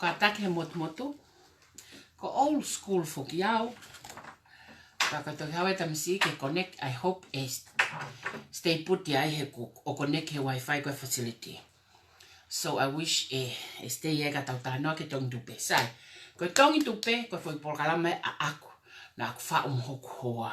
ka take motu. Ko old school foki au. Ka to hawe tamsi ke connect. I hope is stay put ya he o connect he wifi ko facility. So I wish stay ye ka tau no ke tong tupe sai. Ko tong tupe ko foi por kala me aku. Na aku fa hoku hoa.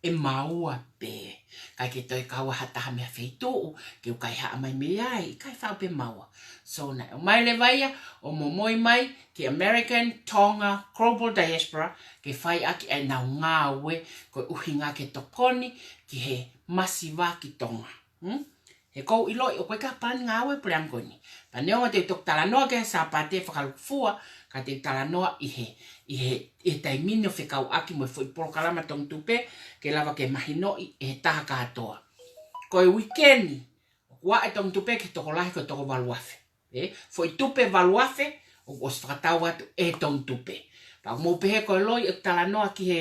E maua pe. Kai ke toi kawa hata ha mea feitu. Ke ukai haa mai meai. Kai whao pe maua. So na o mai le vaia. O momoi mai. Ke American Tonga Global Diaspora. Ke whai aki ai nau ngā ue. Ko uhinga ke tokoni. Ki he masiva ki Tonga. He kou iloi o koe ka pani ngā ue preangoni. Pa neonga te tok talanoa ke sa pate whakalufua. Ka te talanoa i taimini o whekau aki mo fwoi polo kalama tong tupe ke lava ke mahinoi e taha katoa. Ko e wikendi, wa e tong tupe ke toko lahi ko toko valuafe. Fwoi tupe valuafe o os whakatau atu e tong tupe. Pa mo pehe ko loi e talanoa ki he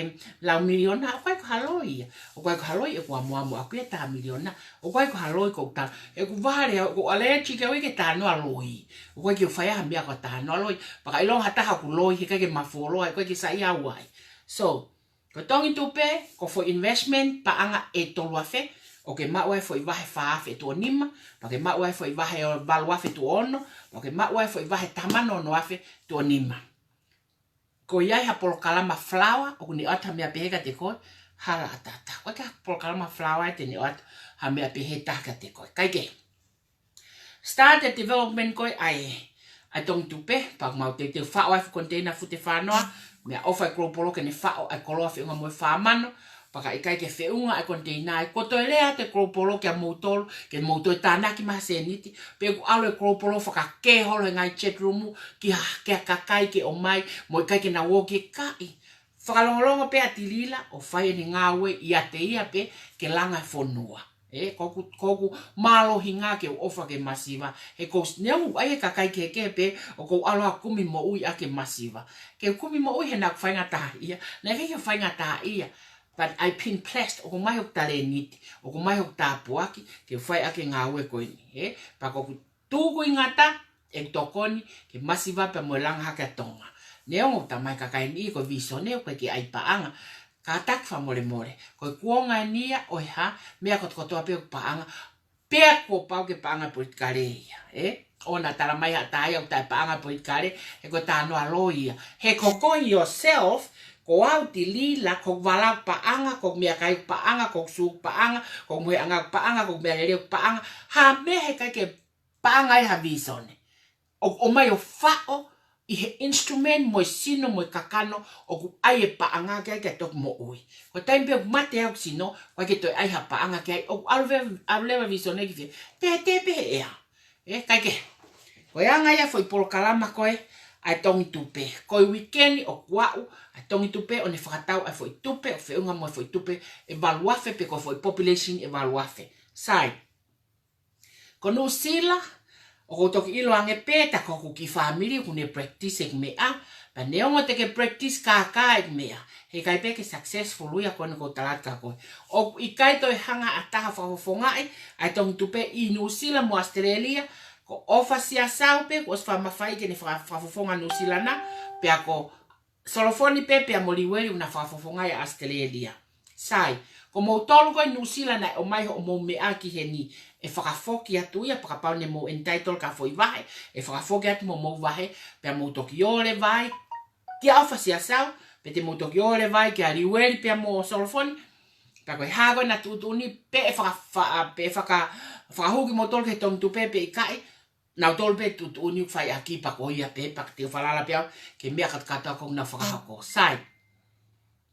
lau miliona, o koe ko haloi. O koe ko haloi e kua muamu aku e taha miliona. O koe ko haloi ko tala. E ku vare, ko alechi ke wike talanoa loi. O koe ki o whaiaha mea ko talanoa loi. Paka ilong hataha ku loi, he kai ke mafoloa, e koe ki sa ia wai. So, ko tongi tupe, ko fo investment pa anga e toluafe. O ke maua e fo i vahe whaafe tu onima. Pa ke maua e fo i vahe valuafe tu ono. Pa ke maua e fo i vahe tamano no afe tu onima. Ko iai ha polo kalama flower, o kuni ata mea peheka te koe, hala atata. Koe ka polo kalama flower te ne ata ha mea peheta ka te koe. Kaike. Started development koe ai tong tupe, pak mau te whao ai container fute whanoa, mea ofa i kropolo ke ne whao ai koloa whiunga moe whamano, paka i kai ke whiunga ai container ai koto e lea te kropolo ke a moutolo, ke mouto e tānaki maha se niti, pe ku alo e kropolo whaka ke holo e ngai chat roomu, ki a kakai ke o mai, mo i kai ke na woke kai. Whakalongolongo pe atilila, o whai ni ngāwe i a te ia pe, ke langa e whonua. Koku malo hinga ke ofa ke masiva. He kous neongu ai e kakai ke pe, o kou alo a kumi mo ui a ke masiva. Ke kumi mo ui he nak whainga taha ia, na ke whainga taha ia. But I pin plast o ko mai hok tale niti, o ko mai hok tapuaki, ke whai ake ngā ue koe ni. Pa koku tūku ingata, e tokoni, ke masiva pe mo langa hake Tonga. Neongo ta mai kakai ni ko viso neo koe ke ai paanga, ka tak wha more more. Koe kuonga nia oi ha, mea kotokotoa pe o paanga, pea ko pau ke paanga poitkare ia. Ona tala mai hatai au tai paanga poitkare, he ko tā noa loia. He koko yourself, ko au ti lila, ko walau paanga, ko mea kai paanga, ko su paanga, ko mue anga paanga, ko mea leo paanga, ha mea he kai ke paanga i ha visone. O mai o whao, i he instrument mo sino mo kakano, o ku ai e paanga kai ke tok mo ui. Ko taimpe o mate au sino, ko ke toi ai ha paanga kai, o aleva visone ki fie, te pe ea. Kai ke, ko anga ia foi polo kalama koe, ai tongi tupe. Koi weekend o kuau, ai tongi tupe o ne whakatau ai foi tupe, o whiunga mo foi tupe, e valuafe pe ko foi population e valuafe. Sai. Ko no sila, o ko toki ilo ange peta ko ku ki family ku ne practice ek mea, pa neongo te ke practice ka ek mea. He kai peke successful uia kone ko talat ka koe. O i kai toi hanga ataha whafofongai, ai tongi tupe i New Zealand mo Australia, ko ofa sia saupe, ko os whamawhai ke ne whafofonga New Zealand na, pe ako solofoni pe pe a moliweri una whafofonga i Australia. Sai, ko mo tolu koe New Zealand na o mai o mo mea ki he ni, e whakafoki atu ia, pakapau ne mo entitled ka foi vahe, e whakafoki atu mo vahe, pe a mo toki ore vai, ki a ofa sia sau, pe te mo toki ore vai, ki a riweri pe a mo solofoni, pe a koe hago na tutuni, pe e whakahuki mo tolu ke tong tupe pe i kai, nau tolu pe tutuni whai aki pa ko ia pe, pa te whalala pe au, ke mea katkata kong na whakahako. Sai,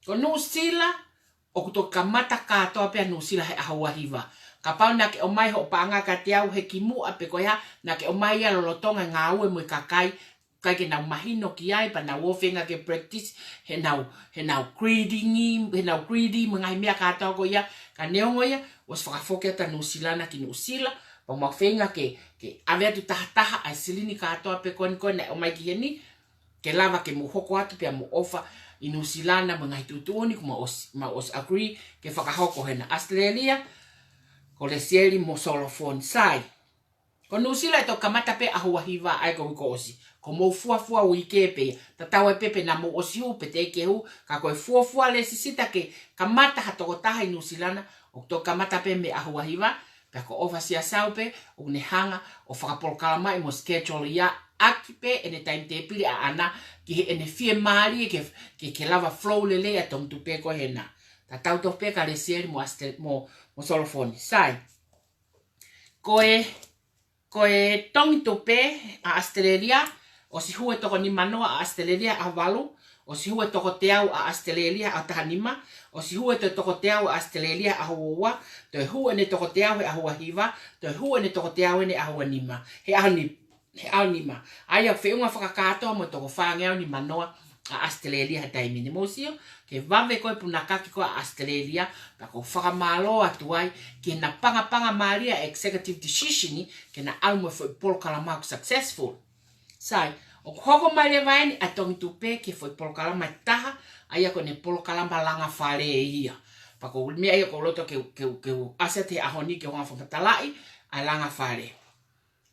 ko New Zealand, o kuto kamata katoa pe a New Zealand he ahawahiwa. Ka pau na ke o mai ho paanga ka te au he kimu a pe koea, na ke o mai a lolotonga ngā ue mo i kakai, kai ke nau mahino ki ai, pa nau ofenga ke practice, he nau greedingi, he nau greedy, mga hi mea katoa ko ia, ka neongo ia, was whakafoke ata New Zealand na ki New Zealand, pa mawhenga ke awea tu taha ai silini katoa pe koni na o mai ki heni, ke lava ke muhoko atu pe a mu ofa, i New Zealand na mga hitutuoni, kuma os agree, ke whakahoko hena Australia, ko le sieri mo solofon sai. Ko nusila to kamata pe ahua hiva ai ko osi. Ko mo fua wike pe. Tatawa pepe na mo osi hu pe te ke hu. Ka koe fua le sisita ke kamata hatoko taha i nusilana. O to kamata pe me ahua hiva. Pe ko ofa sia sau pe. O ne hanga o whakapolokala mai mo schedule ia. Aki pe ene time te pili a ana. Ki ene fie maari ke lava flow lele a tong tu pe ko hena. Tatau to pe ka le sieri mo solofoni. Sai. Koe tongi tupe a Australia, o si hue toko ni manoa a Australia a walu, o si hue toko te au a Australia a tahanima, o si hue toko te au a Australia a huaua, toi hue ne toko te au he a hua hiva, toi hue ne toko te au ne a hua nima, he au nima. Ai au whiunga whakakatoa mo toko whāngeau ni manoa a Australia ha taimini mosio, ke vave koe punakaki ko a Australia, pa ko whakamalo atuai, ke na panga maria executive decision, ke na au mo foi polokala mau successful. Sai, o hoko mai le vaini a tongi tupe ke foi polokala mai taha, aia ko ne polokala langa whare e ia. Pa ko mea ia ko loto ke asete ahoni ke honga whakatalai, a langa whare.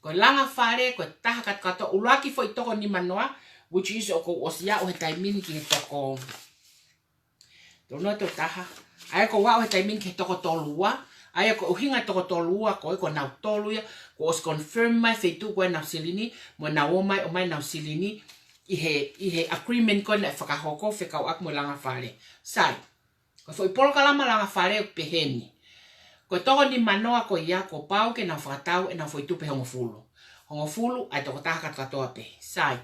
Ko langa whare, ko taha katkato, ulaki foi toko ni manoa, which is o ko osia o he taimini ki he toko tono to taha. Ai ko wa o he taimini ki he toko tolua. Ai ko uhinga toko tolua ko nau toluia. Ko os confirm mai feitu ko nau silini. Mo nau o mai nau silini. I he agreement ko na whakahoko whekau ak mo langa whare. Sai. Ko foi polokalama langa whare o peheni. Ko toko ni manoa ko ia ko pau ke nau whakatau e nau foi tupe hongofulu. Hongofulu ai toko taha katoa pe. Sai.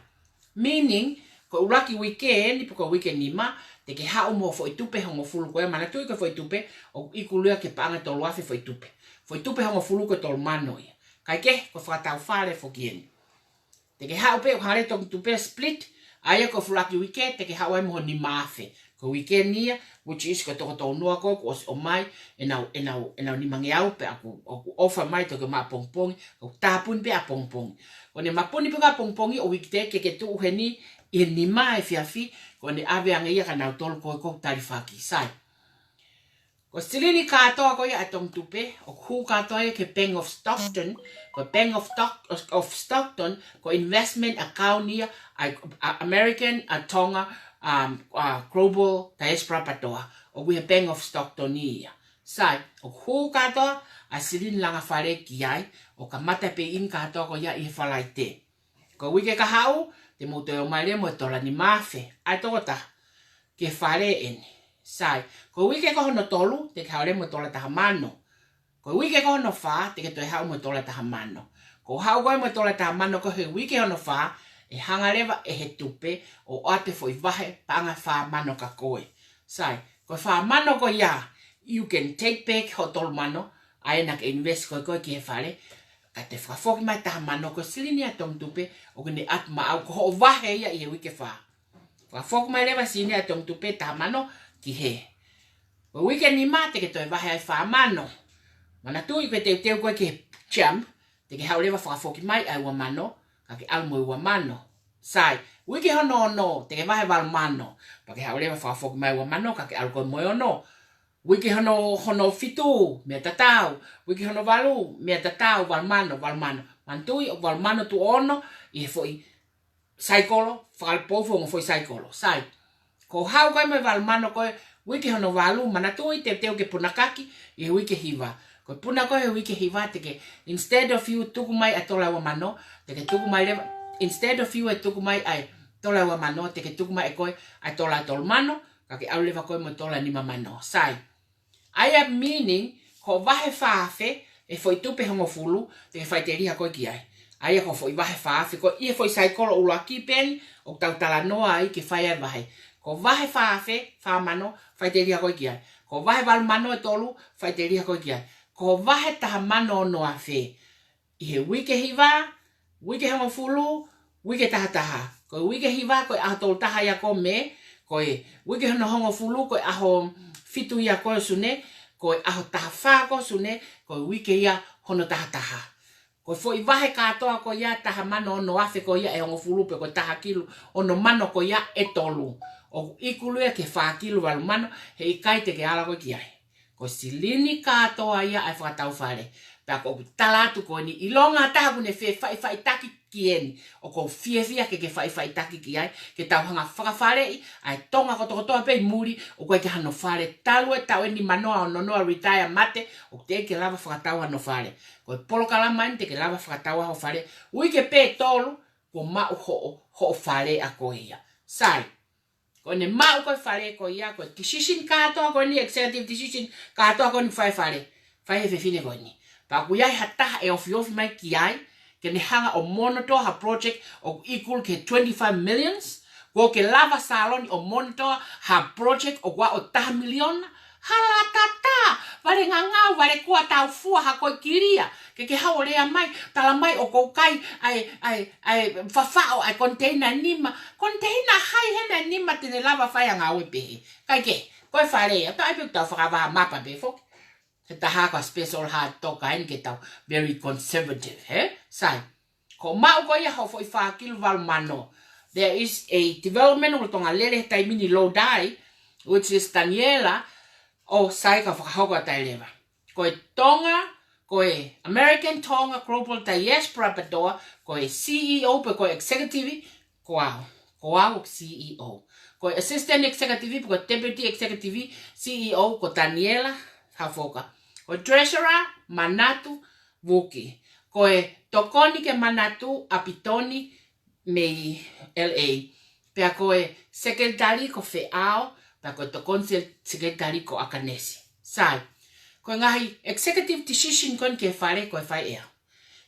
Meaning, ko uraki weekend, ko weekend nima, te ke hao mo foi tupe hongo fulu ko e mana tui ko foi tupe, o ikulua ke paanga tolu afe foi tupe. Foi tupe hongo fulu ko tolu mano ia. Kai ke, ko whakatau whare fo kieni. Te ke hao pe, o hare toki tupe split, aia ko uraki weekend, te ke hao e moho ni maafe. Ko weekend nia, which is ko toko tau noa ko o mai, e nau ni mangi au pe, aku ofa mai toke maa pongpongi, o tāpun pe a pongpongi. Ko ne mapuni pe ka pongpongi o weekday ke tu uheni, i ni mai fiafi, ko ne ave anga ia ka nau tolu ko tarifaki. Sai. Ko silini katoa ko ia atong tupe, o ku katoa ia ke Bank of Stockton, ko Bank of Stockton, ko investment account ia, American, Tonga, Global Diaspora Patoa, o we Bank of Stockton ia. Sai, o ku katoa, a silini langa whare ki ai, o ka mata pe in katoa ko ia i whalai te. Ko wike ka hau, te moto e o mai le mo tola ni mafe, ai toko ta, ke whare ene. Sai, ko wike ko hono tolu, te ke hau le mo tola taha mano. Ko wike ko hono wha, te ke toi hau mo tola taha mano. Ko hau koe mo tola taha mano, ko he wike hono wha, e hangarewa e he tupe, o ate foi vahe, panga wha mano ka koe. Sai, ko wha mano ko ia, you can take back ho tolu mano, ai na ke invest koe ki he whare, ka te whakafoki mai taha mano, ko silini a tong tupe, o kene at maau, ko ho vahe ia i he wike wha. Whakafoki mai lewa silini a tong tupe taha mano, ki he. O wike ni ma te ke toi vahe ai wha mano. Mana tui pe te koe ki jump, te ke hau lewa whakafoki mai ai wa mano, ka ke almo i wa mano. Sai, wike hono no, te ke vahe wal mano, pa ke hau lewa whakafoki mai wa mano, ka ke alko moi ono. Wiki hono fitu, mea tatau. Wiki hono walu, mea tatau, walmano. Mantui, walmano tu ono, i he foi saikolo, whakalpofu ngo foi saikolo. Sai, ko hau koe me walmano koe, wiki hono walu, manatui, te teo ke punakaki, i he wiki hiva. Koe punako he wiki hiva, te ke, instead of you tukumai a tola wa mano, te ke tukumai lewa, instead of you e tukumai a tola wa mano, te ke tukumai e koe a tola mano, ka ke au lewa koe mo tola ni mamano. Sai, aia meaning, ko vahe whaafe, e foi tupe hongo fulu, te whai te riha koe ki ai. Aia ko foi vahe whaafe, ko ia foi saikolo ula ki pen, o tau tala noa ai ke whai ai vahe. Ko vahe whaafe, whaamano, whai te riha koe ki ai. Ko vahe walmano e tolu, whai te riha koe ki ai. Ko vahe taha mano noa whe. I he wike hiva, wike hongo fulu, wike taha. Ko wike hiva, koe aho tolu taha ia ko me, koe wike hongo fulu, koe aho fitu ia koe sune, koe aho taha wha ko sune, koe wike ia hono taha. Koe foi vahe katoa ko ia taha mano ono afe ko ia e hongo fulupe, koe taha kilu ono mano ko ia e tolu. O ikulu ia ke wha kilu walu mano, he ikai te ke ala koe ki ai. Koe silini katoa ia ai whakatau whare. pa ko talatu ko ni ilonga ta ku ne fai taki kieni o ko fia ke fai taki ki ai ke tau hanga whakawhare ai tonga kotokotoa pe muri o koe ke hano whare talu e tau ni manoa o nonoa retire mate o te ke lava whakatau hano whare koe polo kalama te ke lava whakatau hano whare ui ke pe tolu ko mau ho whare a koe ia sai ko ne mau koe whare koe ia koe decision katoa koe ni executive decision katoa koe ni whare whai he whine koe ni pa kuiai hataha e ofi mai ki ai ke ne hanga o monitor ha project o equal ke 25 millions ko ke lava salon o monitor ha project o wa o 10 million hala tata vale ngangau vale kua tau fua ha ko kiria ke haolea mai tala mai o ko kai ai fafao ai container nima container hai hena nima te lava fai ngau pe kai ke ko fare ta ai pe ta fa va mapa be fo ke taha ka special hard toka in ke tau very conservative sai ko mau ko ia ho foi fa kil val mano there is a development o tonga lele tai mini low die which is Daniela o sai ka fa hoga tai leva ko tonga ko American Tonga Global Diaspora Padoa ko CEO pe ko executive ko CEO ko assistant executive ko deputy executive CEO ko Daniela hafoka o treasurer Manatu Vuki. Koe tokoni ke Manatu apitoni me LA. Pea koe secretary ko Feao, pea koe tokoni secretary ko Akanesi. Sai. Koe ngahi executive decision kon ke whare koe whai ea.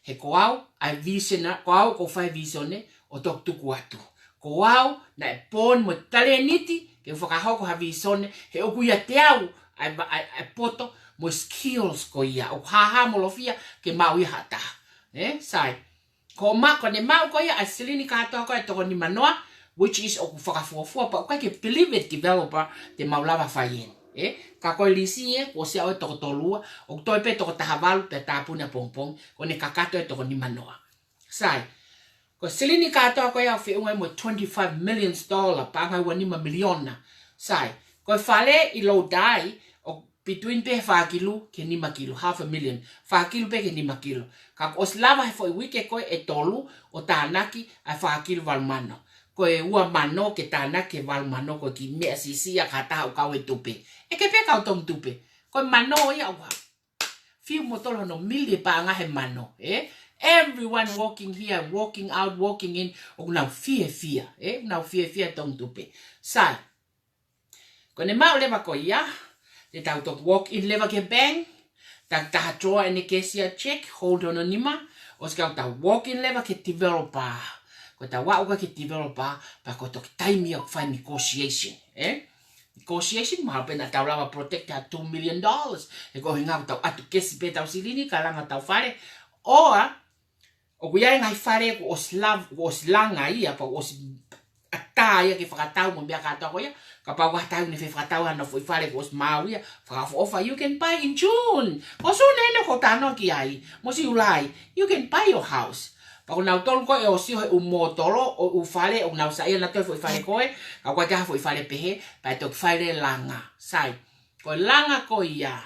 He koau ai visiona, koau ko whai visione o tok tuku atu. Koau na e pon mo tale niti ke whakahoko ha visione he okuia te au ai poto mo skills ko ia o haha mo lofia ke mau ia hata sai ko ma ko ne mau ko ia asilini ka to ko to ni manoa which is o whakafuafua pa ko ke believe it developer te mau lava faien ka ko lisi ko se o to tolua o to pe to tahavalu pe tapuna pompong ko ne kakato to ni manoa sai ko silini ka to ko ia fe unga mo 25 million dollar pa nga wani ma miliona sai ko fale i low die between pe fakilu ke ni makilo 500,000 fakilu pe ke ni makilo ka os lava foi wike ko e tolu o tanaki a fakilu valmano ko e ua mano ke tanaki valmano ko ki me asisi a kata o ka we tupe e ke pe ka tom tupe ko mano ya wa fiu motolo no mili pa nga he mano everyone walking here walking out walking in o na fear na fear tom tupe sai ko ne mau leva ko ya te tau tok walk in leva ke bang tak taha draw ene kesia check hold on anima o ska ta walk in leva ke developer ko ta wa ke developer pa ko tok time of fine negotiation negotiation ma pena tau lava protect $2 million e ko hinga tau atu kesi pe tau silini kalanga tau fare oa o kuia ngai fare ko os langa ia pa os atai ke whakatau mo mea katoa koia ka pau hatau ne whakatau ana foi fare ko os mau ia whakafofa you can buy in June ko so nene ko tano ki ai mo si ulai you can buy your house pa ko nau tolu ko e o si ho umotolo o u fare o nau sa ia na toi foi fare koe ka ko ka foi fare pehe pa to fare langa sai ko langa ko ia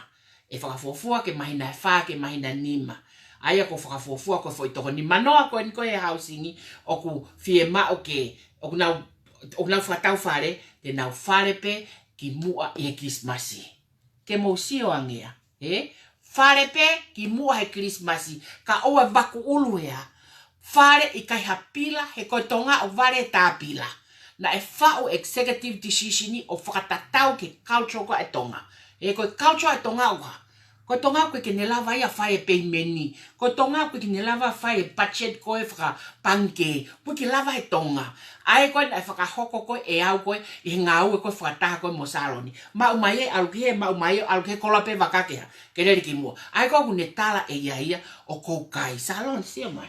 e whakafofua ke mahina fa ke mahina nima aia ko whakafofua ko foi toko ni manoa ko e housing o ku fie ma o ke o nau whakatau whare, te nau whare pe ki mua e Christmasi. Ke mo sio angea, whare pe ki mua he Christmasi, ka oa baku ulu ea. Whare i kai hapila, he koe tonga o ware tā pila. Na e whao executive decision o whakatatau ke culture ko e tonga. E koe culture e tonga ua. Ko tonga koe ke ne lava ia whae peimeni. Ko tonga koe ke ne lava whae budget koe whaka panke. Koe ke lava e tonga. Ai koe na whakahoko koe e au koe i ngau e koe whakataha koe mo saloni. Ma umaie aluke kola pe wakakea. Ke reri ki mua. Ai koe kune tala e ia o kou kai. Saloni sia mai.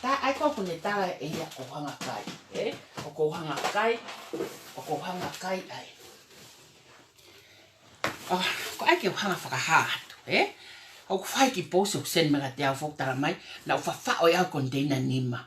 Ai koe kune tala e ia o hanga kai. O kou hanga kai. O kou hanga kai ai. Ko ai ke hanga whakahat. O whai ki pōse o sen mga te au whoktara mai, na o whawhao e au container nima.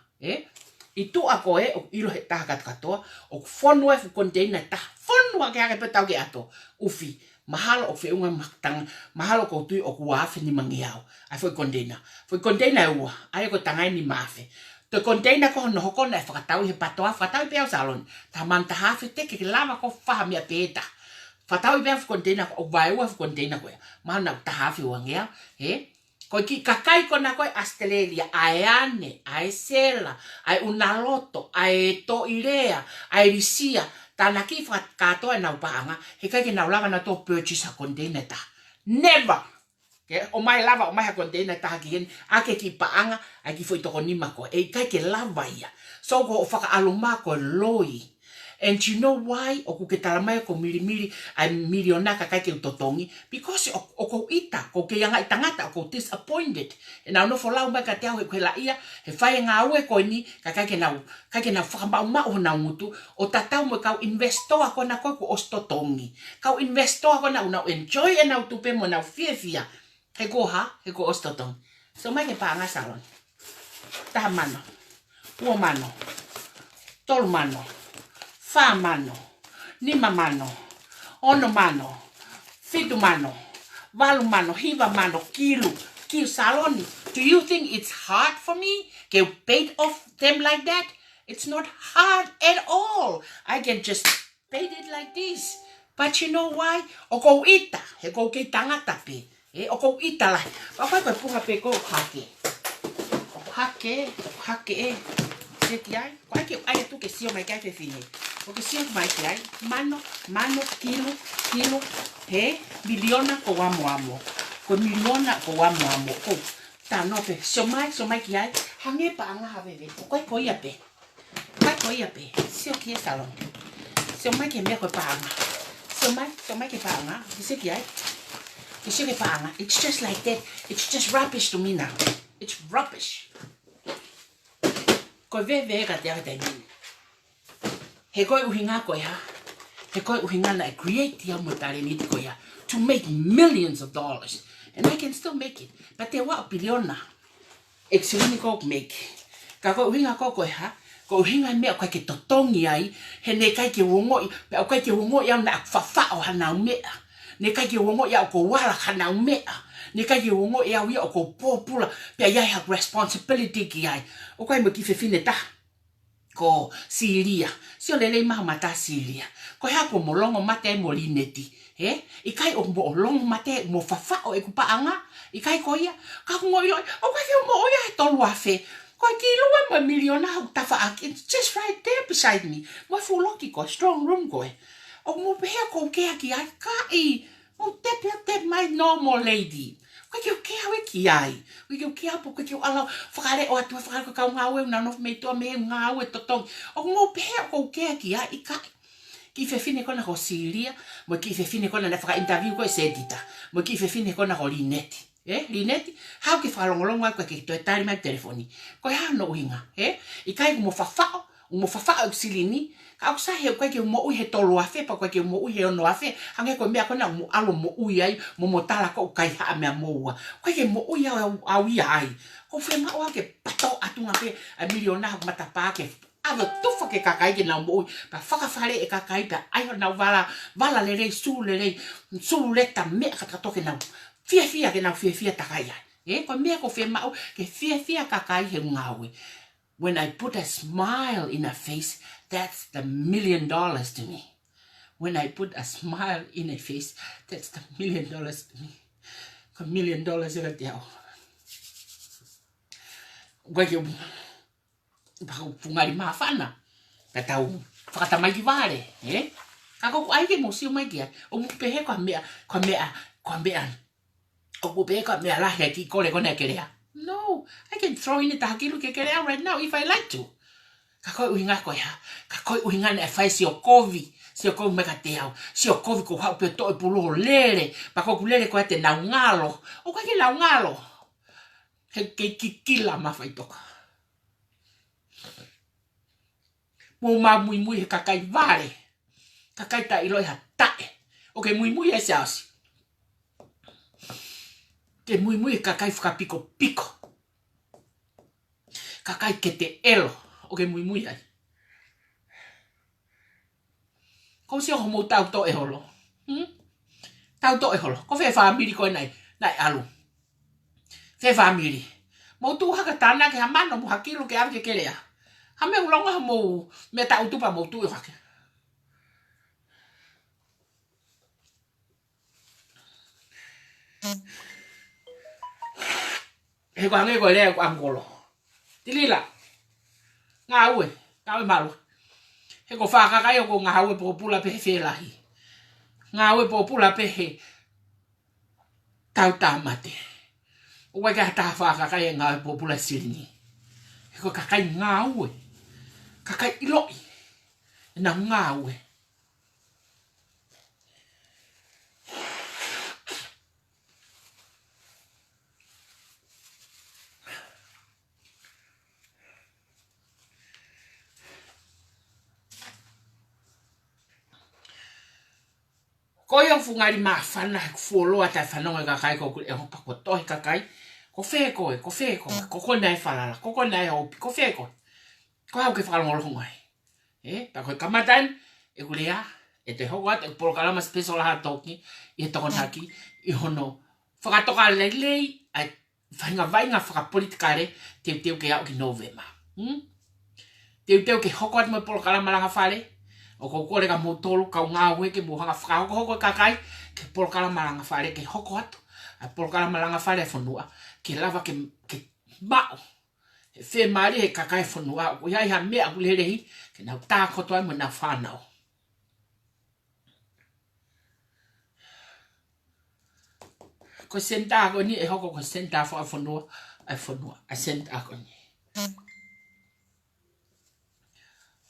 I tu ako o ilo he taha katoa, o whonua e fu container taha, whonua ke hake pe tau ke ato, ufi, Mahalo o fe unga tanga, mahalo ko tui o kuafe ni mangiao. Ai foi container. Foi container ua, ai ko tanga ni mafe. To container ko no hoko na whakatau he patoa, whakatau i pēo salon. Ta manta hafe te ke lava ko whahamia pēta. Whakatau i pēo container ko, o vai ua container ko. Mana ta hafe wangea, he? Ko ki kakai ko na koe Australia, ai ane, ai sela, ai unaloto, ai to irea, ai risia, tana ki katoa na upanga, he kai ke na lava na to purchase a container ta. Never! Okay? O mai lava, o mai ha container ta ki ake ki paanga, ai ki foi toko nima ko, e kai ke lava ia. So ko o whaka aluma ko loi. And you know why? O ku ke talamai ko milimili ai milionaka kai ke utotongi. Because o ko ita, ko ke yanga itangata, o ko disappointed. E na no folau mai ka te au he la ia, he whae ngā ue ko ni, kai ke na whakamau mau na ngutu, o tatau mo kau investoa ko na koe ko ostotongi. Kau investoa ko na unau enjoy e nau tupe mo nau fia. He ko ha, he ko ostotongi. So mai ke paanga salon. Taha mano, ua mano, tolu mano, wha mano, nima mano, ono mano, fitu mano, walu mano, hiva mano, kilu saloni. Do you think it's hard for me? Get paid off them like that? It's not hard at all. I can just pay it like this. But you know why? O kou ita, he kou kei tangata pe. O kou ita lai. Papai koe puha pe kou hake. Hake. Seki ai. Ko ai ke ai tu ke sio mai kai te fine. O ke sio mai kai. Mano, kilo. He, miliona ko amo. Ko miliona ko amo. Ko ta no pe. Sio mai ki ai. Hange pa anga haveve. Ko ia pe. Sio ki salon. Sio mai ke me ko pa anga. Sio mai ke pa anga. Seki ai. Sio ke pa anga. It's just like that. It's just rubbish to me now. It's rubbish. Ko veve ka te ata ni. He koe uhinga koe ha. He koe uhinga na create the amotare ni te koe ha. To make millions of dollars. And I can still make it. But te wa biliona. Exilini ko make. Ka koe uhinga koe ha. Ko uhinga mea koe ke totongi ai. He ne kai ke wongoi. Pea koe ke wongoi au na whawhao hanau mea. Ne kai ke wongoi au ko wala hanau mea. Ne kai ke wongoi au ia o ko pōpula. Pea iai ha responsibility ki ai. O koe mo ki whewhine ta. Ko Siria. Sio lele maha mata Siria. Ko hea ko molongo mate mo lineti. I kai o mo longo mate mo whawhao e kupaanga. I kai ko ia. Ka ngoi loi. O koe ke mo ia he tolu afe. Koe ki lua mo miliona hau tafa aki. It's just right there beside me. Mo fuloki ko. Strong room koe. O mo pehea ko kea ki ai. Kai. Mo tep my normal lady. Koe ke o kea we ki ai. Koe ke o kea po koe ke o alau. Whakare o atua whakare ko kau ngā ue. Una nofu mei toa me ngā ue totong. O mo pehea ko kea ki ai. I kai. Ki whewhine kona ko Siria. Mo ki whewhine kona na whaka interview koe Sedita. Mo ki whewhine kona ko Lineti. Lineti. Hau ki whakalongolongo ai koe ke toi tari mai telefoni. Koe hao no uhinga. I kai ko mo whawhao. Mo whawhao silini. Ka au sahe koe ke mo ui he tolu afe. Pa koe ke mo ui he ono afe. Hange koe mea kona mo alo mo ui ai. Mo tala ko kai haa mea mo ua. Koe ke mo ui au ia ai. Ko whenga oa ke pato atunga pe. A miliona hau matapaa ke. Ava tufa ke kakai ke nau mo ui. Pa whakawhare e kakai pa. Aiho nau vala le rei. Sulu leta mea katatoke nau. Fia ke nau fia takai ai. Koe mea ko whenga o. Ke fia kakai he ngawe. When I put a smile in her face, that's the $1 million to me. When I put a smile in her face, that's the $1 million to me. $1 million e te au. Koe ke pungari mawhana. Ka tau whakatamai ki wāre. Ka koko aike mo sio mai ki ai. O mu pehe kwa mea. O mu pehe kwa mea lahi ki kore kona ke rea. No, I can throw in the hakilu ke rea right now if I like to. Ka koe uhinga koe ha. Ka koe uhinga na e whai si o kovi. Si o kovi meka te au. Si o kovi ko hau pe to e puluho lere. Pa koku lere koe te nau ngalo. O koe ke nau ngalo. He ke kikila mawhai toka. Mo ma mui he kakai vare. Kakai ta iloi ha tae. O ke mui e se ausi. Ke mui kakai whakapiko. Kakai ke te elo. O ke mui ai. Ko si o homo tau to e holo. Tau to e holo. Ko fe family ko nai alu. Fe family. Mo tu haka tana ke hamano mo hakilu ke ave ke lea. Ha me ulonga mo me ta utupa mo tu haka. He ko hange ko lea ko angolo. Tilila. Nga ue. Nga ue malu. He ko whaka kai o ko ngā ue po pula pe he whelahi. Ngā ue po pula pe he tau tamate. Ue ka ta whaka kai e ngā ue po pula sirini. He ko kakai ngā ue. Kakai iloi. Na ngā ue. Ko yo fungari ma fana fuolo ata fanonga kakai ko e hopa ko tohi kakai ko fe ko ko nai falala ko nai hopi ko fe ko hau ke fala ngolo ngai pa ko kamatan e kulea e te hoat e por kala mas peso la toki e to konaki e hono fa to ka lei ai fanga vai nga fa politikare te ke au ki novema te ke hoat mo por kala malanga fale o ko kore ka motolo ka nga we ke mo hanga fra ko kakai ke por kala malanga fale ke hoko atu a por kala malanga fale fonua ke lava ke ba fe mari e kakai fonua o ia me a bulerehi ke na ta ko to mo na fana ko senta ko ni e hoko ko senta fo fonua a senta ko ni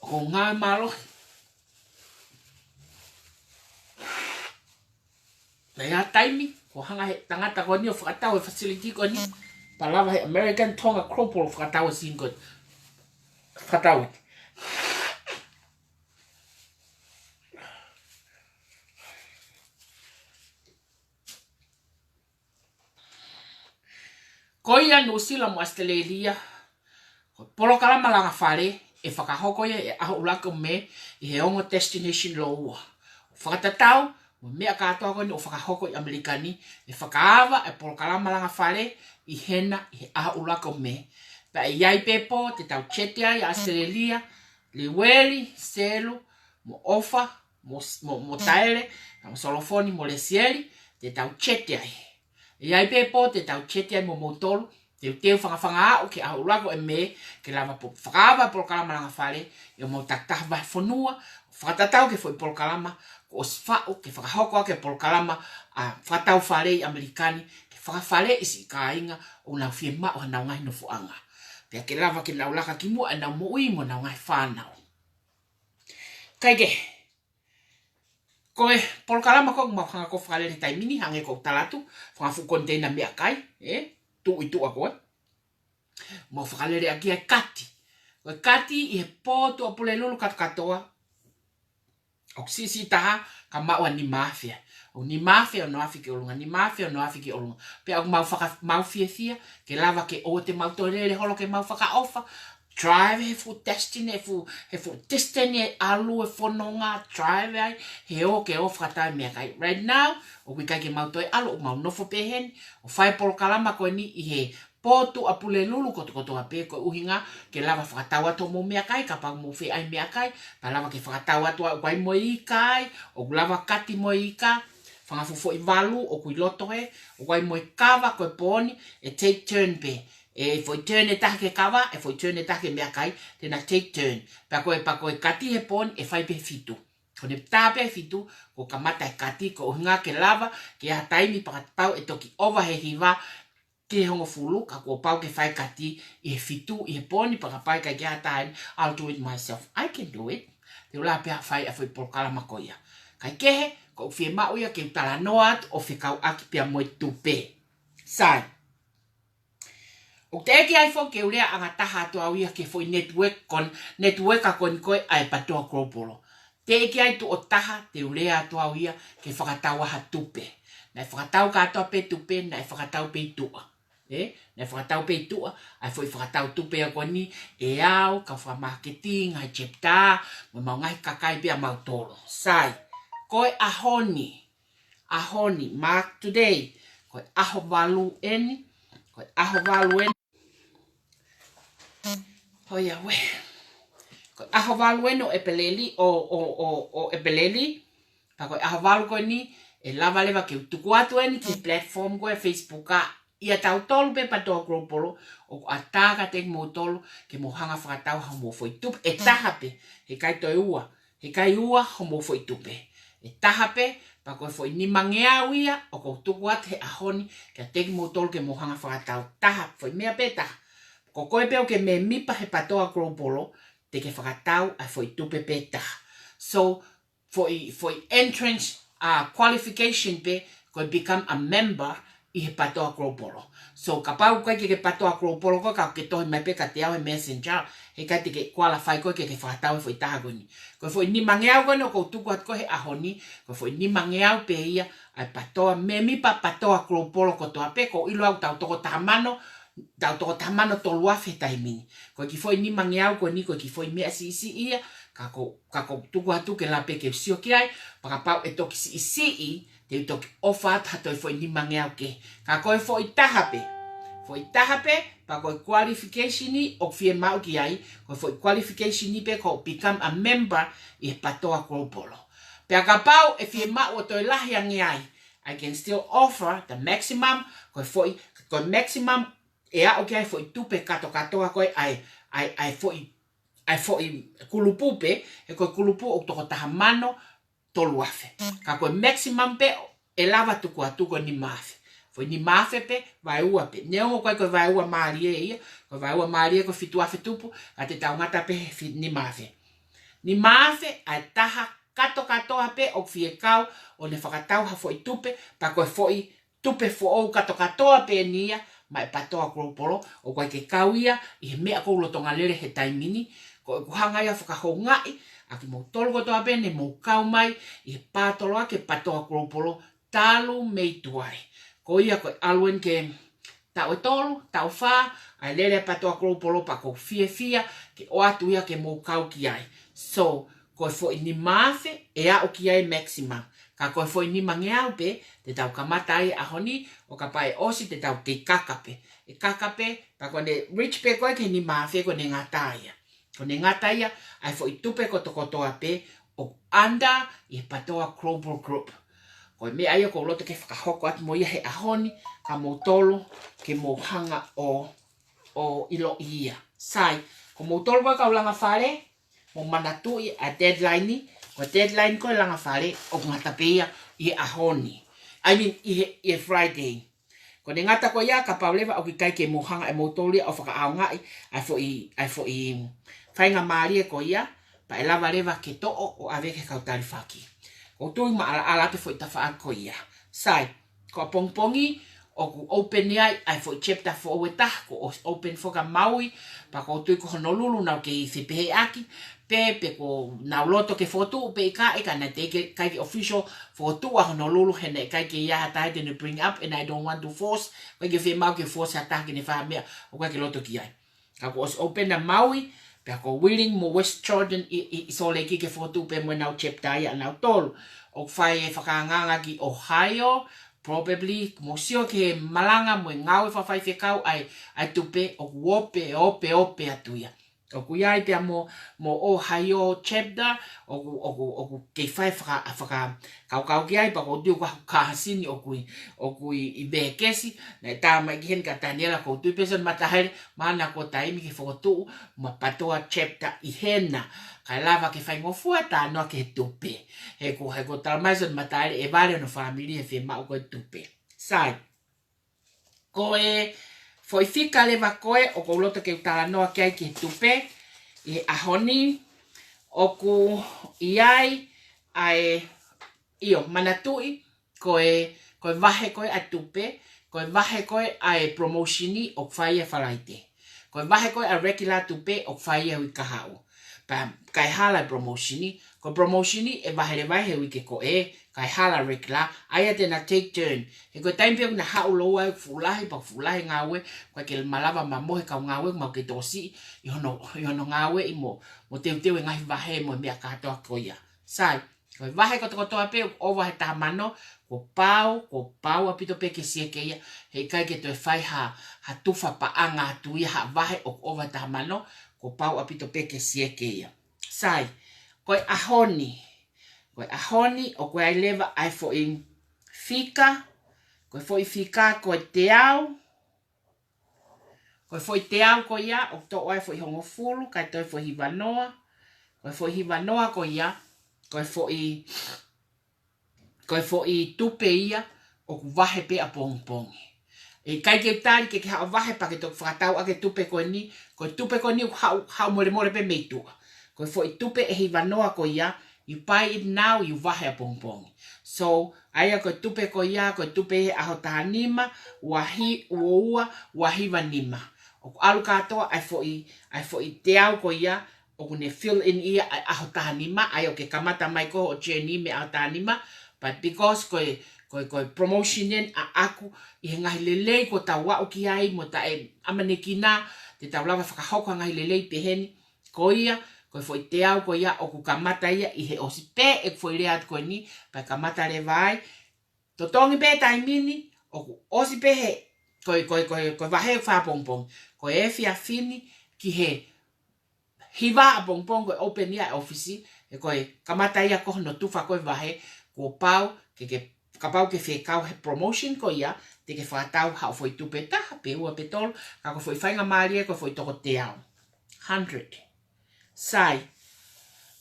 ko nga malo ya taimi ko hanga he tangata ko ni o whakatau e facility ko ni palava he American Tonga Cropol whakatau e sin ko whakatau ko ia no sila mo Australia ko polo kala malanga fare e whakahoko ia e aho ulaka me i he ongo destination loa whakatatau o mea katoa ko ni o whakahoko i Amerikani e whakaava e polo kalama langa whare i hena i aha ulaka me. Pa e iai pepo te tau chetia i Australia, le weli, selu, mo ofa, mo taere, mo solofoni, mo lesieri, te tau chetia i. E iai pepo te tau chetia i mo motolu, te teo whangawhanga au ke aha ulaka e me, ke lava po whakaava polo kalama langa whare, i o mo taktaha vai whanua, whakatatau ke foi polo kalama, o sfao ke whakahoko ke polo kalama a whakatau whare Amerikani ke whakawhare isi ka inga o nau whie mao ha nau ngai no fuanga. Pea ke lava ke nau laka ki mua e nau mo ui mo nau ngai whanau. Kai ke, koe polo kalama ko mau hanga ko whakale tai mini hange ko talatu, whangafu konteina mea kai, tu i tu a koe. Mau whakale aki ai kati. Koe kati i he pōtu a pule lulu katoa, o sisi taha ka maua ni mafia o ni mafia no afike olunga ni mafia no afike olunga pe au mau fia ke lava ke o te mau torere holo ke mau faka ofa drive he fu destiny he fu destiny alu e fononga drive ai he o ke ofa ta me kai right now o we ke mau toi alu mau no fo pehen o fai polo kalama ko ni i he potu a pule lulu koto a pe ko uhinga ke lava whakatawa to mo mea kai ka pang mo fe ai mea kai pa lava ke whakatawa to a kwai mo i kai o lava kati mo i ka whangafufo i walu o kui loto he o kwai mo i kawa koe poni e take turn pe e foi turn e taha ke kawa e foi turn e taha ke mea kai tena take turn pa koe kati he poni e fai pe fitu kone tape fitu ko kamata e kati ko uhinga ke lava ke ha taimi pakatau e toki over he hiva ke hongo fulu ka ko pau ke fai kati e fitu e poni pa pai ka ga time I'll do it myself I can do it te la pe fai a foi por kala makoia kai ke ko fi ma uia ke tala noat o fi kau aki pe mo tupe sai o te ki ai fo ke urea anga taha to uia ke foi network a kon ko ai pa to kropolo te ki ai to o taha te urea to uia ke whakatawa ha tupe na whakatau ka to pe tupe na whakatau pe tua na whakatau pe tua, ai foi whakatau tupe a koni, e au, ka whamaketing, ai chepta, mo mau ngai kakai pe a mautoro. Sai, koe ahoni, mark today. Koe aho walu eni. Koe aho walu eni. Hoia we. Koe aho walu eni o epeleli o epeleli. Pa koe aho walu koe ni e lava lewa ke utuku atu eni ki platform koe Facebook a ia tau tolu pe patoa gropolo o ataka te mo tolu ke mo hanga whakatau ha mo foi tupe e taha pe he kai toi ua. He kai ua ho mo foi tupe. E taha pe pa koe foi ni mangea uia o ko tuku atu he ahoni ke te mo tolu ke mo hanga whakatau taha foi mea pe taha. Ko koe peo ke me mipa he patoa gropolo te ke whakatau a foi tupe pe taha. So foi entrance qualification pe koe become a member I he patoa gropolo. So ka pau koe ke patoa gropolo koe ka ke tohi mai pe ka te au he messenger he kai te ke qualify koe ke whakatau e foi taha goni. Koe foi ni mangeau goni o kou tuku at koe he ahoni koe foi ni mangeau pe ia ai patoa me mipa patoa gropolo ko toa pe ko ilo au tau toko tahamano tolu afe taimini. Koe ki foi ni mangeau koe ni koe ki foi mea si ia kako tuku atu ke la pe ke sio ki ai paka pau e toki si I te toki ofa tato e foi ni mangeau ke. Ka koe foi taha pe. Foi taha pe pa koe qualification ni o fie mau ki ai koe foi qualification ni pe ko become a member I patoa gropolo. Pe ka pau e fie mau o toi lahi angi ai. I can still offer the maximum koe maximum e a o ki ai foi tupe katoa koe ai foi kulupupe e koe kulupu o toko taha mano tolu afe. Ka koe maximum pe e lava tuku atu koe ni mafe. Foi ni mafe pe vai ua pe. Neongo koe vai ua maari e ia. Koe vai ua maari e koe fitu afe tupu. Ka te tau ngata pe ni mafe. Ni mafe ai taha katoa pe o fie kau o ne whakatau ha foi tupe pa koe foi tupe fo o katoa pe nia mai patoa gropolo o koe ke kau ia I he mea kou lotonga lere he taimini koe kuhanga ia whakahou ngai a ki mo tolu kotoa pe ne mo kau mai I he pātoloa ke patoa gropolo talu mei tuare. Ko ia koe aluen ke tau e tolu, tau wha, ai lere patoa gropolo pa kou fia ke o atu ia ke mo kau ki ai. So, koe foi ni mafe e a o ki ai maximum. Ka koe foi ni mangeau pe, te tau kamata ai ahoni, o ka pae osi te tau ke kakape. E kakape, pa koe ne rich pe koe ke ni mafe koe ne ngata ia. Koe ne ngata ia, ai foi tupe kotoa pe, o anda I patoa global group. Koe me ai o ko loto ke whakahoko atu mo ia he ahoni, ka mo tolo ke mo hanga o ilo ia. Sai, ko mo tolo koe ka ulanga whare, mo manatui a deadline ni, ko deadline koe langa whare o ngata pe ia I ahoni. I mean, I Friday. Ko ne ngata ko ia ka paulewa o ki kai ke mo hanga e mo tolo ia o whakaao ngai, ai fo I whainga maari e ko ia, pa e lava lewa ke to'o o ave ke kautari whaki. Ko tui ma ala te fo I tawha ko ia. Sai, ko pongpongi, o ku open ai fo I chapter 4 weta, ko open fo ka maui, pa ko tui ko Honolulu nau ke I whipehe aki, pe ko nau loto ke fotu pe ka e ka na te kai ke official fotu a Honolulu hene kai ke ia hatai te ne bring up and I don't want to force, kai ke whi mau ke force hataki ne wha mea, o kai ke loto ki ai. Ka ko open na maui, pe ko willing mo West Jordan I sole ki ke fotu pe mo nau chapter ia nau tolu. O whai e whakanganga ki Ohio, probably mo sio ke malanga mo ngau e whawhai whekau ai tupe o ope atu ia. O ku iai pia mo Ohio chapter, o ku kei whai kau ki ai pa ko tiu kahasini o ku I bekesi, na e tā mai ki hen ka Daniela ko tui peson matahere, mana ko taimi ki whakotu, ma patoa chapter I hena. Kai lava ke whai ngofua tā noa ke tupe. He ko talmaison matahere e vare no family e whi mau koe tupe. Sai, ko e foi fika lewa koe o ko loto ke utala noa ki ai ke tupe I ahoni o ku iai ai io manatui koe vahe koe a tupe koe vahe koe ai promotioni o whai e whalaite. Koe vahe koe a regular tupe o whai e hui kahau. Pa kai hala promotioni, ko promotioni e vahe hui ke ko kai hala regular, aia te na take turn. He koe taimpia kuna hau loa e fulahi pa fulahi ngawe, koe ke malava ma mohe kau ngawe mau ke tosi, I hono ngawe I mo teu e ngahi vahe mo mea katoa ko ia. Sai, koe vahe kotoa pe o vahe taha mano, ko pau apito pe ke sia ke ia, he kai ke toi whai ha tufa pa anga atu ia ha vahe o ova taha mano, ko pau apito pe ke sia ke ia. Sai, koe ahoni o koe ai lewa ai fo in fika, koe fo i fika koe te au, koe fo i te au ko ia, o to ai fo i hongo fulu, kai toi fo hi wanoa, koe fo i hi wanoa ko ia, koe fo i tupe ia, o ku vahe pe a pongpongi. E kai ke tari ke hao vahe pa ke tok whakatau ake tupe koe ni, koe tupe koe ni hao more pe meitua. Koe fo i tupe e hi wanoa ko ia, you buy it now, you vahe a pongpongi. So, aia koe tupe ko ia, koe tupe he aho taha nima, ua hiva nima. O ku alu katoa, ai fo i te au ko ia, o ku ne fill in ia aho taha nima, ai o ke kamata mai ko o cheni me aho taha nima, but because koe promotion yen a aku, i he ngahi lelei ko ta wau ki ai, mo ta e amaneki nā, te tau lawa whakahoko ngahi lelei peheni, ko ia, koe fo i te au ko ia, o ku kamata ia, i he osi pē, e fo i rea atu koe ni, pa kamata le vai, to tongi pē taimini, o ku osi pē he, koe vahe whapongpong, koe e fia fini, ki he hiva a pongpong koe open ia ofisi, e koe kamata ia koho no tufa koe vahe, ko pau, ka pau ke whekau he promotion ko ia, te ke whakatau hao fo i tupe taha, pe ua pe tolu, ka ko fo i whainga maria, ko fo i toko te au. 100. Sai,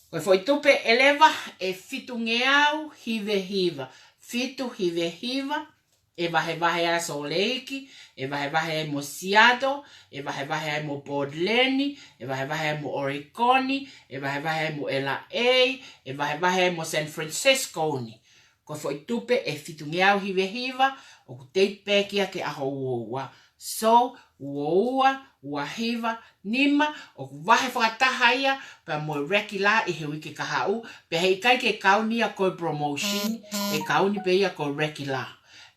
koe fo i tupe eleva, e fitu ngeau, hiva. Fitu hiva, e vahe a Soleiki, e vahe mo Seattle, e vahe mo Portland, e vahe mo Oregon, e vahe mo LA, e vahe mo San Francisco ni. Koe fo i tupe e fitu ngeau hiva, o ku teit pēkia ke aho ua. So, ua hiva, nima, o ku vahe whakataha ia, pa mo reki la i he wiki kahau, pe hei kai ke kauni a koe promotion, e kauni pe ia koe reki la.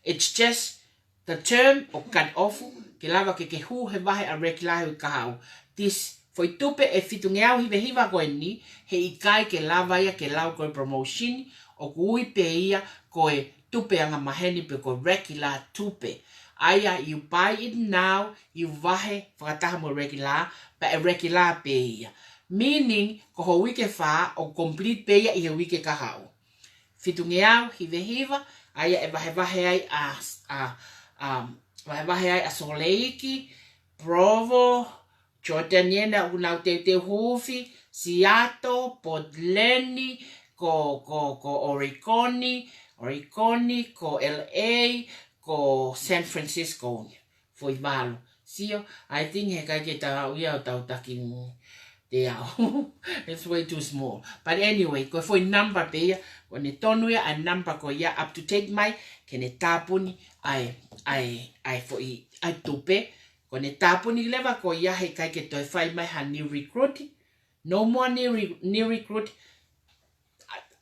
It's just the term o cut off, ke lava ke hu he vahe a reki la he wiki kahau. This, fo i tupe e fitu ngeau hiva koe ni, he i kai ke lava ia ke lau koe promotion, o ku ui pe ia koe tupe anga maheni pe koe reki la tupe. Aia, you buy it now, you vahe whakataha mo reki la, pa e reki la pe ia. Meaning, ko ho wike wha o complete pe ia i he wike kahau. Fitu ngeau, hiva, aia e vahe ai a Soleiki, Provo, Jordaniana, unau te hufi, Seattle, Portland, ko Oregon, ko LA, ko San Francisco, foi malo. Sio, I think he kai ke tau ia o tau taki te au. It's way too small. But anyway, ko foi number pe ia, ko ne tonu ia a number ko ia up to take mai, ke ne tapuni ai foi ai tupe, ko ne tapuni leva ko ia he kai ke toi fai mai ha new recruit. No more new recruit.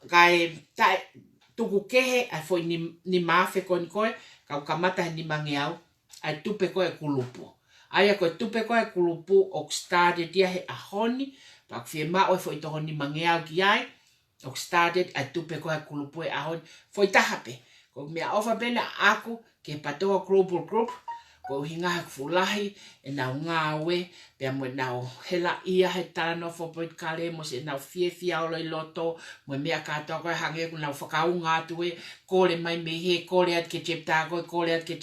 Kai tai tuku kehe ai foi ni mafe kon koe, kau kamata ni mangeau, ai tupe koe kulupu. Aia koe tupe koe kulupu ok started dia he ahoni, pak fie mao foi toho ni mangeau ki ai, ok started ai tupe koe kulupu e ahoni, foi tahape. Ko mea ofa bena aku ke patoa global group, ko hinga fulahi e nau ngawe, pe mo nau hela ia he tano fo point kale mo se nau fie o loi loto, mo mea katoa koe hange ku nau whakaunga atu e, kore mai me he, kore at ke chepta koe, kore at ke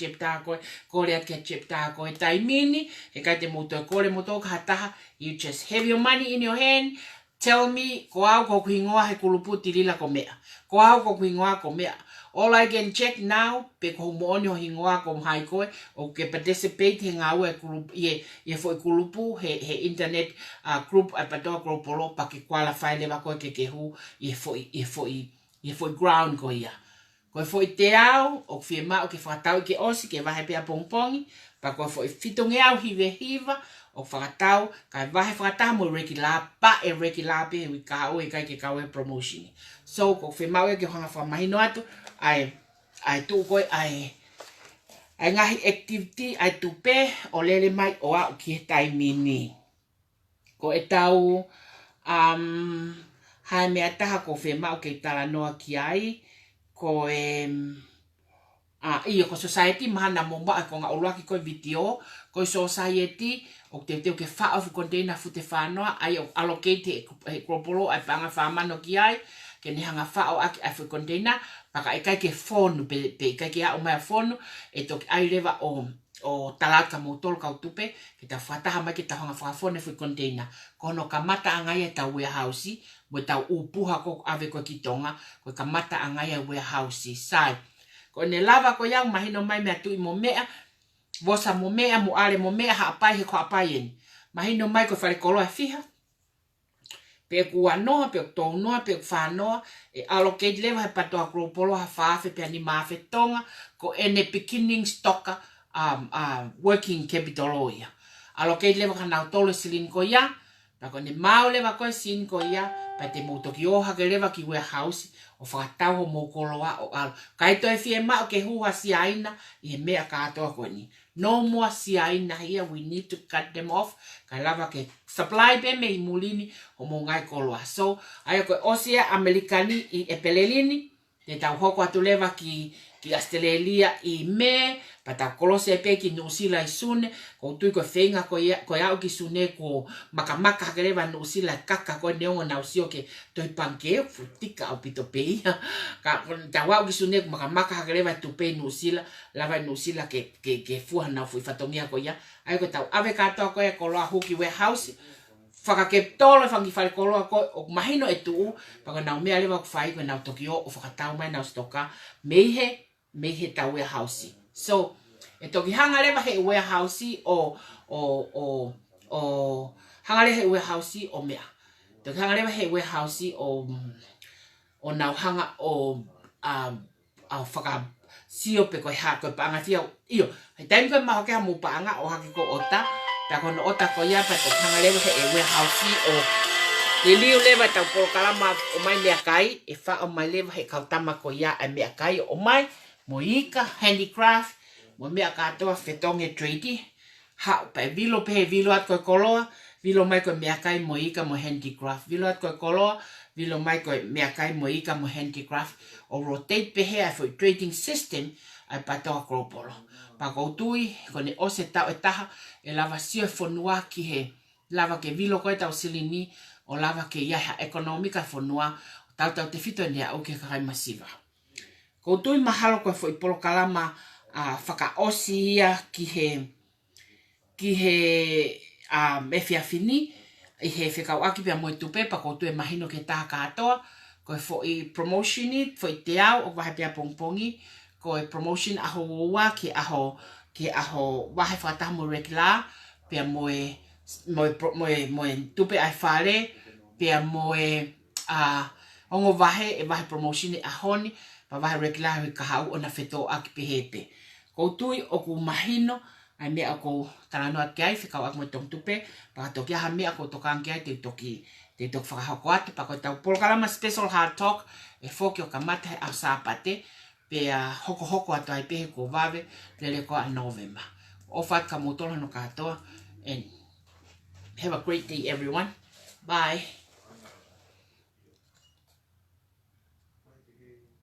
chepta koe, tai mini, he kai te moto e kore moto ka hataha, you just have your money in your hand, tell me, ko au ko kuhingoa he kulupu tilila ko mea, ko au ko kuhingoa ko mea. All I can check now, pe ko mooni o hingoa ko mhai koe, o ke participate he ngau e kulupu, ye fo kulupu, he internet group, a patoa grupolo, pa ke qualify lewa koe ke hu, ye fo ground ko ia. Koe fo te au, o fie mao ke whakatau ke osi, ke vahe pia pongpongi, pa koe fo fitonge au hiva, o whakatau, kai vahe whakatau mo reki la, pa e reki la pe, wi ka o e kai ke kau e promotion. So, ko fie mao e ke hanga whamahino atu, ai tu koe, ai ngahi activity, ai tupe, o lele mai o au ki he taimini. Ko e tau, hae mea taha ko fie mao ke tala noa ki ai, ko Ia ko society mahana mo ba ko nga ulaki ko video ko society o te ke fa of container fu te whanoa ai allocate e kropolo ai panga whamano ki ai ke ni hanga fa o aki fu container paka e kai ke phone pe kai ke a o mai phone e to ai leva o talaka mo tol ka tupe ke ta fata ha mai ke ta hanga fa phone fu container kono ka mata angai e ta warehouse mo ta upuha ko ave ko ki tonga ko ka mata angai e warehouse sai ko ne lava ko yang mahino mai me atu mo mea vosa mo mea mo ale mo mea ha apai he ko apai en mahino mai ko fare kolo fiha pe ku ano pe to no pe fa no e allocate leva pa to akro polo ha fa fe pe anima fe tonga ko ene beginning stock working capital oya allocate leva kana tolo silin ko ya pa ko ne mau leva ko sin ko ya pa te mo to ki o ha ke leva ki warehouse o whakatau mo koloa o al. Kai toi fie ma o ke hua si aina i he mea katoa koe ni. No more si aina here, we need to cut them off. Kai lava ke supply pe me i mulini o mo ngai koloa. So, aia koe osia Amerikani i e pelelini, te tau hoko atu leva ki Australia i me, pa tau kolose pe ki Nusila i sune, ko tui ko whenga ko au ki sune ko makamaka hake lewa Nusila kaka ko neongo na usio ke toi panke futika au pito pe ia. Ka tau au ki sune ko makamaka hake lewa tupe Nusila, lava Nusila ke fuha na fui fatongia ko ia. Ai ko tau ave katoa ko ia koloa huki warehouse, whakake tolo whangi whare koloa ko o mahino e tuu, paka nau mea lewa ku whai ko nau toki o whakatau mai nau stoka, meihe ta warehouse. So, e toki hanga lewa he warehouse o hanga lewa he warehouse o mea. Toki hanga lewa he warehouse o nau hanga o whaka sio pe koe ha koe paanga fia. Iyo, hei taimi koe maho ke ha mu paanga o hake ko ota, ta kono ota ko ia pa toki hanga lewa he warehouse o te liu lewa tau polo kalama o mai mea kai, e wha o mai lewa he kautama ko ia a mea kai o mai, mo ika, handicraft, mo mea katoa whetonge treaty, ha pa vilo pe he vilo at koe koloa, vilo mai koe mea kai mo ika mo handicraft, vilo at koe koloa, vilo mai koe mea kai mo ika mo handicraft, o rotate pe he a for trading system, ai patoa kropolo. Pa koutui, kone ose tau e taha, e lava sio e whanua ki he, lava ke vilo koe tau silini, o lava ke iaha ekonomika whanua, tau te whito nea o ke kakai masiva. Koutui mahalo koe fo i polo kalama whaka osi ia ki he me whiawhini, i he whekau aki pia moe tupe, pa koutui mahino ke taha katoa, koe fo i promotion i, fo i te au, o wahe pia pongpongi, koe promotion aho ua, ke aho wahe whakataha mo regular, pia moe tupe ai whare, pia moe ongo wahe e wahe promotion i ahoni, pa wahe regular hui kahau o na wheto aki pehepe. Koutui o ku mahino, ai mea o ku talanoa ki ai, whikau aki mo tong tupe, pa toki aha mea ko tokaan ki ai, te toki whakahoko atu, pa koe tau polokalama special hard talk, e whoki o ka mata he au sāpate, pia hoko atu ai pehe ko wawe, lele ko a November. Ofat ka motola no katoa, and have a great day everyone. Bye.